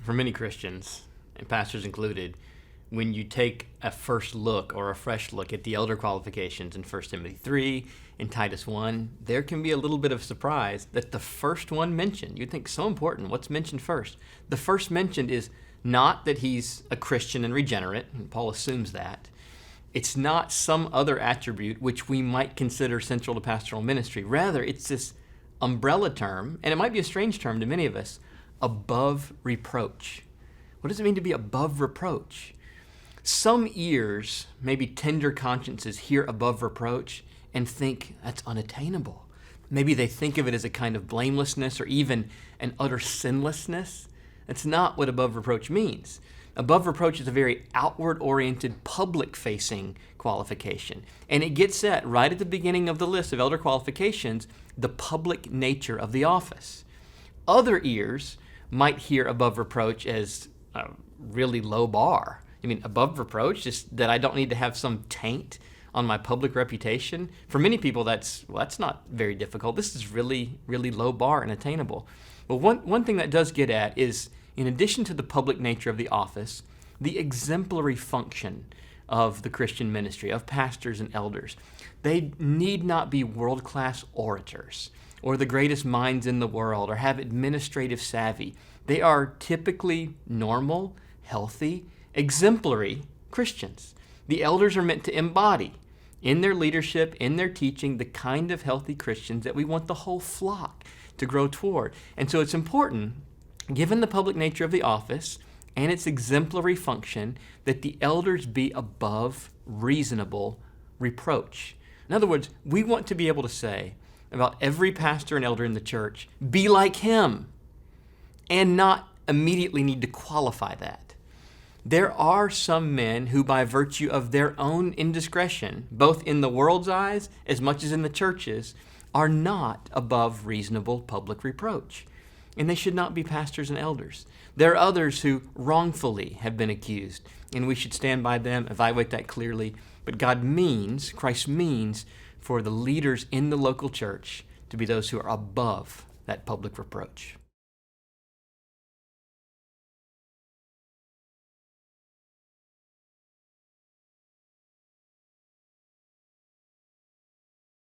for many Christians, and pastors included, when you take a first look or a fresh look at the elder qualifications in 1 Timothy 3 and Titus 1, there can be a little bit of surprise that the first one mentioned, you'd think so important, what's mentioned first? The first mentioned is not that he's a Christian and regenerate, and Paul assumes that. It's not some other attribute which we might consider central to pastoral ministry. Rather, it's this umbrella term, and it might be a strange term to many of us, above reproach. What does it mean to be above reproach? Some ears, maybe tender consciences, hear above reproach and think that's unattainable. Maybe they think of it as a kind of blamelessness or even an utter sinlessness. That's not what above reproach means. Above reproach is a very outward-oriented, public-facing qualification. And it gets at, right at the beginning of the list of elder qualifications, the public nature of the office. Other ears might hear above reproach as a really low bar. I mean, above reproach, just that I don't need to have some taint on my public reputation. For many people, that's not very difficult. This is really, really low bar and attainable. But one thing that does get at is, in addition to the public nature of the office, the exemplary function of the Christian ministry, of pastors and elders. They need not be world-class orators or the greatest minds in the world or have administrative savvy. They are typically normal, healthy, exemplary Christians. The elders are meant to embody in their leadership, in their teaching, the kind of healthy Christians that we want the whole flock to grow toward. And so it's important, given the public nature of the office and its exemplary function, that the elders be above reasonable reproach. In other words, we want to be able to say about every pastor and elder in the church, be like him, and not immediately need to qualify that. There are some men who, by virtue of their own indiscretion, both in the world's eyes as much as in the church's, are not above reasonable public reproach. And they should not be pastors and elders. There are others who wrongfully have been accused, and we should stand by them, evaluate that clearly. But Christ means for the leaders in the local church to be those who are above that public reproach.